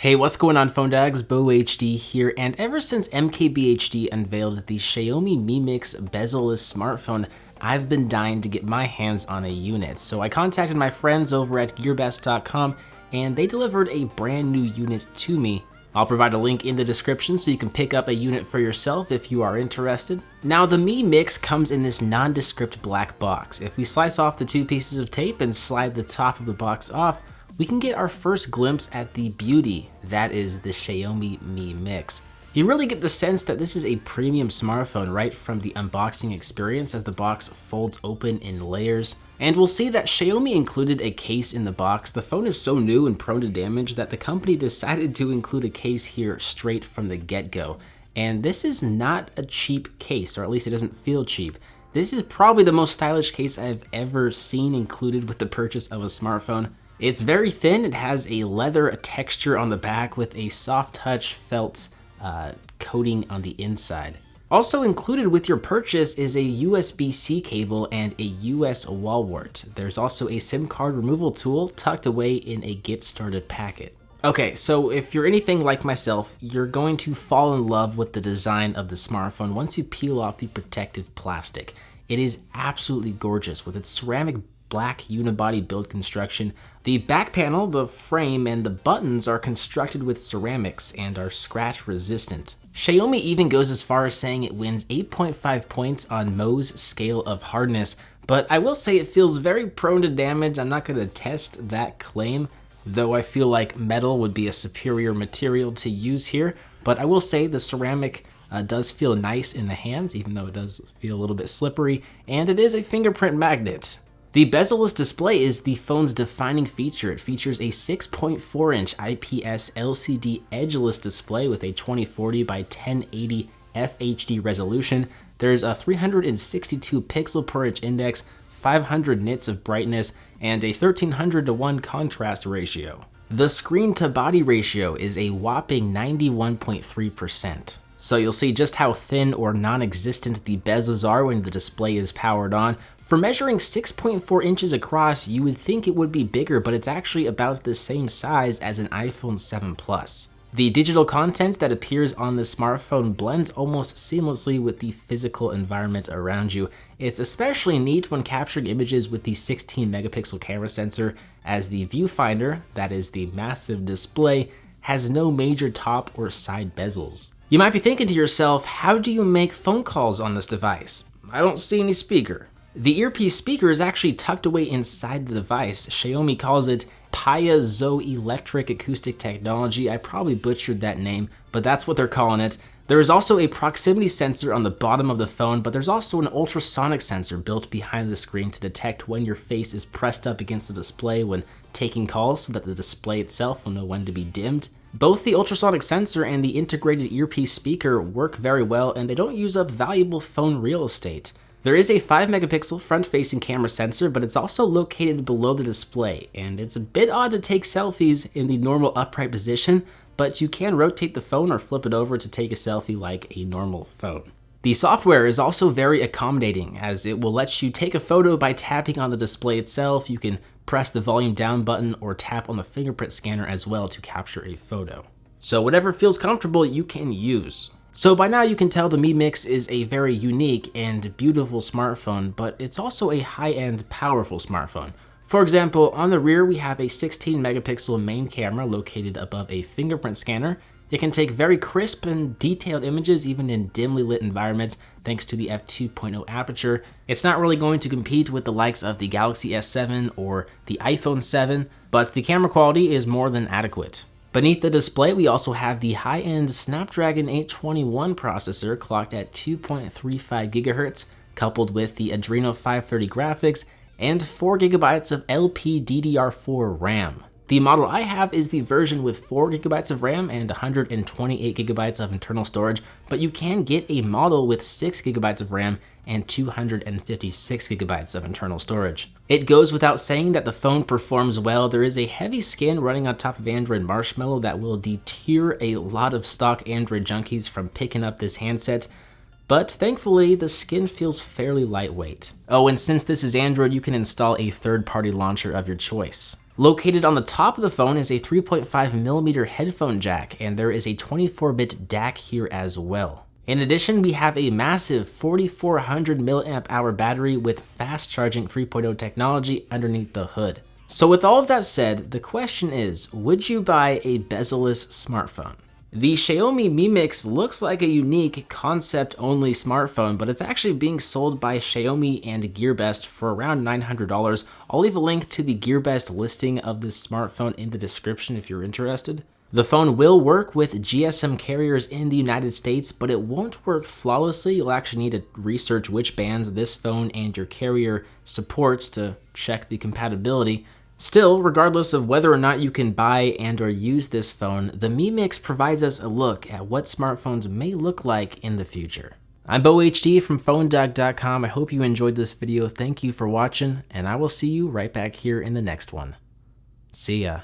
Hey, what's going on, phone dogs? BoHD here, and ever since MKBHD unveiled the Xiaomi Mi Mix bezel-less smartphone, I've been dying to get my hands on a unit. So I contacted my friends over at gearbest.com and they delivered a brand new unit to me. I'll provide a link in the description so you can pick up a unit for yourself if you are interested. Now, the Mi Mix comes in this nondescript black box. If we slice off the two pieces of tape and slide the top of the box off, we can get our first glimpse at the beauty that is the Xiaomi Mi Mix. You really get the sense that this is a premium smartphone right from the unboxing experience as the box folds open in layers. And we'll see that Xiaomi included a case in the box. The phone is so new and prone to damage that the company decided to include a case here straight from the get-go. And this is not a cheap case, or at least it doesn't feel cheap. This is probably the most stylish case I've ever seen included with the purchase of a smartphone. It's very thin, it has a leather texture on the back with a soft touch felt coating on the inside. Also included with your purchase is a USB-C cable and a US wall wart. There's also a SIM card removal tool tucked away in a get started packet. Okay, so if you're anything like myself, you're going to fall in love with the design of the smartphone once you peel off the protective plastic. It is absolutely gorgeous with its ceramic black unibody build construction. The back panel, the frame, and the buttons are constructed with ceramics and are scratch resistant. Xiaomi even goes as far as saying it wins 8.5 points on Mohs scale of hardness, but I will say it feels very prone to damage. I'm not going to test that claim, though I feel like metal would be a superior material to use here, but I will say the ceramic does feel nice in the hands, even though it does feel a little bit slippery, and it is a fingerprint magnet. The bezel-less display is the phone's defining feature. It features a 6.4-inch IPS LCD edgeless display with a 2040 by 1080 FHD resolution. There's a 362 pixel per inch index, 500 nits of brightness, and a 1300:1 contrast ratio. The screen to body ratio is a whopping 91.3%. So you'll see just how thin or non-existent the bezels are when the display is powered on. For measuring 6.4 inches across, you would think it would be bigger, but it's actually about the same size as an iPhone 7 Plus. The digital content that appears on the smartphone blends almost seamlessly with the physical environment around you. It's especially neat when capturing images with the 16 megapixel camera sensor, as the viewfinder, that is the massive display, has no major top or side bezels. You might be thinking to yourself, how do you make phone calls on this device? I don't see any speaker. The earpiece speaker is actually tucked away inside the device. Xiaomi calls it piezoelectric acoustic technology. I probably butchered that name, but that's what they're calling it. There is also a proximity sensor on the bottom of the phone, but there's also an ultrasonic sensor built behind the screen to detect when your face is pressed up against the display when taking calls so that the display itself will know when to be dimmed. Both the ultrasonic sensor and the integrated earpiece speaker work very well, and they don't use up valuable phone real estate. There is a 5 megapixel front-facing camera sensor, but it's also located below the display, and it's a bit odd to take selfies in the normal upright position, but you can rotate the phone or flip it over to take a selfie like a normal phone. The software is also very accommodating, as it will let you take a photo by tapping on the display itself. You can press the volume down button or tap on the fingerprint scanner as well to capture a photo. So whatever feels comfortable, you can use. So by now you can tell the Mi Mix is a very unique and beautiful smartphone, but it's also a high-end, powerful smartphone. For example, on the rear we have a 16 megapixel main camera located above a fingerprint scanner. It can take very crisp and detailed images even in dimly lit environments thanks to the f2.0 aperture. It's not really going to compete with the likes of the Galaxy S7 or the iPhone 7, but the camera quality is more than adequate. Beneath the display, we also have the high-end Snapdragon 821 processor clocked at 2.35 GHz, coupled with the Adreno 530 graphics and 4 GB of LPDDR4 RAM. The model I have is the version with 4 GB of RAM and 128 GB of internal storage, but you can get a model with 6 GB of RAM and 256 GB of internal storage. It goes without saying that the phone performs well. There is a heavy skin running on top of Android Marshmallow that will deter a lot of stock Android junkies from picking up this handset. But thankfully, the skin feels fairly lightweight. Oh, and since this is Android, you can install a third-party launcher of your choice. Located on the top of the phone is a 3.5mm headphone jack, and there is a 24-bit DAC here as well. In addition, we have a massive 4400 mAh battery with fast charging 3.0 technology underneath the hood. So with all of that said, the question is, would you buy a bezel-less smartphone? The Xiaomi Mi Mix looks like a unique concept-only smartphone, but it's actually being sold by Xiaomi and GearBest for around $900. I'll leave a link to the GearBest listing of this smartphone in the description if you're interested. The phone will work with GSM carriers in the United States, but it won't work flawlessly. You'll actually need to research which bands this phone and your carrier supports to check the compatibility. Still, regardless of whether or not you can buy and or use this phone, the Mi Mix provides us a look at what smartphones may look like in the future. I'm BoHD from PhoneDog.com. I hope you enjoyed this video. Thank you for watching, and I will see you right back here in the next one. See ya.